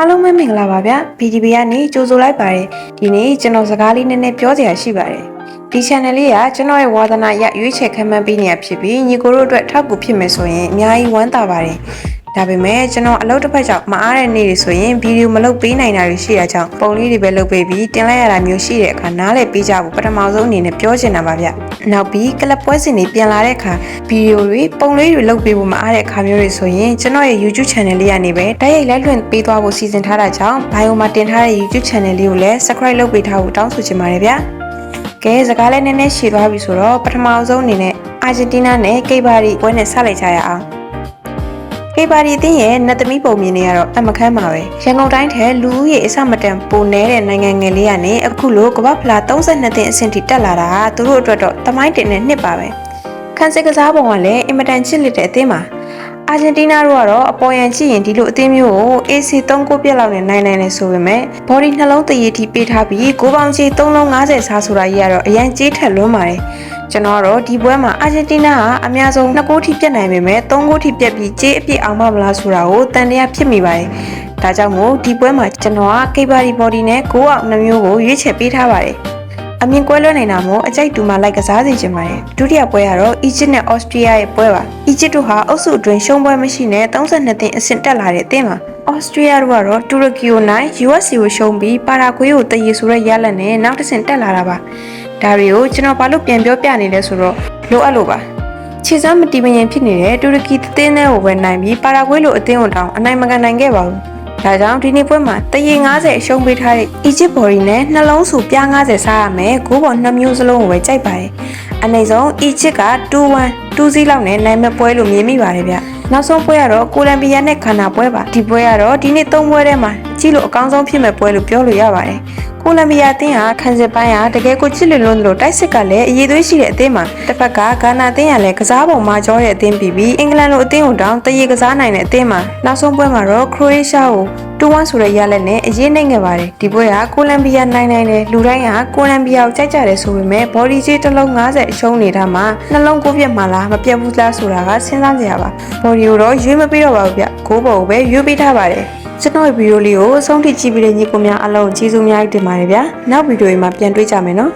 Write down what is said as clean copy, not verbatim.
အားလုံးပဲမင်္ဂလာပါဗျာ BGB ကနေကြိုဆိုလိုက်ပါတယ်ဒီနေ့ကျွန်တော်စကားလေးနည်းနည်းပြောစရာရှိပါတယ်ဒီ channel လေးကကျွန်တော်ရဲ့ဝါသနာရရွေးချယ်ခံမှန်းပေးနေရဖြစ်ပြီးညီကိုတို့အတွက်ထောက်ကူဖြစ်မယ်ဆိုရင်အများကြီးဝမ်းသာပါတယ်ဒါပေမဲ့ကျွန်တော်အလုပ်တစ်ဖက်ကြောင့်မအားတဲ့နေ့တွေဆိုရင်ဗီဒီယိုမလုပ်ပေးနိုင်တာတွေရှိတာကြောင့်ပုံလေးတွေပဲလုပ်ပေးပြီးတင်လိုက်ရတာမျိုးရှိတဲ့အခါနားလည်ပေးကြဖို့ပထမဆုံးအနေနဲ့ပြောချင်တာပါဗျနောက်ပြီးကလပ်ပွဲစဉ်တွေပြန်လာတဲ့အခါဗီဒီယိုတွေပုံလေးတွေလုပ်ပေးဖို့မအားတဲ့အခါမျိုးတွေဆိုရင်ကျွန်တော်ရဲ့ YouTube channel လေးကနေပဲတိုက်ရိုက်လိုက်လွှင့်ပေးသွားဖို့စီစဉ်ထားတာကြောင့် bio မှာတင်ထားတဲ့ YouTube channel လေးကိုလည်း subscribe လုပ်ပေးထားဖို့တောင်းဆိုချင်ပါတယ်ဗျကဲစကားလည်းနည်းနည်းရှည်သွားပြီဆိုတော့ပထမဆုံးအနေနဲ့အာဂျင်တီးနားနဲ့ကိဗာရီပွဲနဲ့ဆက်လိုက်ကြရအောင်ကိဗာရီအသင်းရဲ့နတ်သမီးပုံမြင်နေရတော့အမခမ်းပါပဲရန်ကုန်တိုင်းထဲလူဦးရေအစမတန်ပိုနေတဲ့နိုင်ငံငယ်လေးကနေအခုလိုကမ္ဘာဖလား32သင်းအဆင့်ထိတက်လာတာသူတို့အတွက်တော့တမိုင်းတင်တဲ့နှစ်ပါပဲခန်းစစ်ကစားပုံကလည်းအင်မတန်ချစ်လက်တဲ့အသင်းပါအာဂျင်တီးနားတို့ကတော့အပေါ်ယံကြည့်ရင်ဒီလိုအသင်းမျိုးကို AC 3 9ပြက်လောက်နဲ့နိုင်တယ်ဆိုပေမဲ့ body နှလုံးတရေထိပေးထားပြီး9ပေါင်ချီ3လုံး50စားဆိုတာကြီးကတော့အရင်ကြေးထက်လွန်းပါတယ်ကျွန်တော်တော့ဒီပွဲမှာအာဂျင်တီးနားကအများဆုံး2ဂိုးထိပြတ်နိုင်ပေမဲ့3ဂိုးထိပြတ်ပြီးကြေးအပြည့်အောင်မလားဆိုတာကိုတန်တရားဖြစ်မိပါတယ်ဒါကြောင့်မို့ဒီပွဲမှာကျွန်တော်ကကိဗာရီ body နဲ့9အောင်2မျိုးကိုရွေးချယ်ပေးထားပါတယ်အမြင်ကွဲလွဲနေတာမို့အကြိုက်တူမှလိုက်ကစားစီချင်ပါတယ်ဒုတိယပွဲကတော့အီဂျစ်နဲ့အော်စတြီးယားရဲ့ပွဲပါအီဂျစ်တို့ဟာအုပ်စုအတွင်းရှုံးပွဲမရှိနဲ့32သင်းအဆင့်တက်လာတဲ့အသင်းပါအော်စတြီးယားတို့ကတော့တူရကီကိုနိုင် USA ကိုရှုံးပြီးပါရာဂွေးကိုတရေဆိုတဲ့ရလဒ်နဲ့နောက်တစ်ဆင့်တက်လာတာပါဒါတွေကိုကျွန်တော်ဘာလို့ပြန်ပြောပြနေလဲဆိုတော့လိုအပ်လို့ပါခြေစမ်းမတီးမရင်ဖြစ်နေတဲ့တူရကီသင်းတွေကိုပဲနိုင်ပြီးပါရာဂွေးလိုအသင်းကိုတောင်အနိုင်မကန်နိုင်ခဲ့ပါဘူးဒါကြောင့်ဒီနေ့ပွဲမှာတရေ90အရှုံးပေးထားတဲ့အီဂျစ်ဘော်ရီနဲ့နှလုံးစုပြား90စားရမယ်ဂိုးပေါ်2မျိုးစလုံးကိုပဲကြိုက်ပါတယ်အနည်းဆုံးအီဂျစ်က2-1 2-0လောက်နဲ့နိုင်မဲ့ပွဲလို့မြင်မိပါတယ်ဗျနောက်ဆုံးပွဲကတော့ကိုလံဘီယာနဲ့ခန္ဓာပွဲပါဒီပွဲကတော့ဒီနေ့3ပွဲထဲမှာကြည့်လို့အကောင်းဆုံးဖြစ်မဲ့ပွဲလို့ပြောလို့ရပါတယ်ကိုလံဘီယာအသင်းဟာခန်းစစ်ပိုင်းဟာတကယ်ကိုချစ်လွန်းလို့တိုက်စစ်ကလည်းအရေးသွေးရှိတဲ့အသင်းမှာတစ်ဖက်ကဂါနာအသင်းကလည်းကစားပုံမှာကြောတဲ့အသင်းပြီးအင်္ဂလန်လိုအသင်းကိုတောင်တရေကစားနိုင်တဲ့အသင်းမှာနောက်ဆုံးပွဲမှာတော့ခရိုအေးရှားကို2-1ဆိုတဲ့ရလဒ်နဲ့အရေးနိုင်ခဲ့ပါတယ်ဒီပွဲကကိုလံဘီယာနိုင်တယ်လူတိုင်းကကိုလံဘီယာကိုကြိုက်ကြတယ်ဆိုပေမဲ့ဘော်ဒီဂျီတစ်လုံး50အရှုံးနေတာမှာနှလုံး9ပြတ်မှလားမပြတ်ဘူးလားဆိုတာကစဉ်းစားကြရပါဘော်ဒီကိုတော့ရွေးမပေးတော့ပါဘူးဗျကိုဘော်ကိုပဲရွေးပေးထားပါတယ်ကျွန်တော်ဗီဒီယိုလေးကိုအဆုံးထိကြည့်ပြီးတဲ့ညီကိုများအားလုံးကျေးဇူးအများကြီးတင်ပါတယ်ဗျာနောက်ဗီဒီယိုမှာပြန်တွေ့ကြမယ်နော်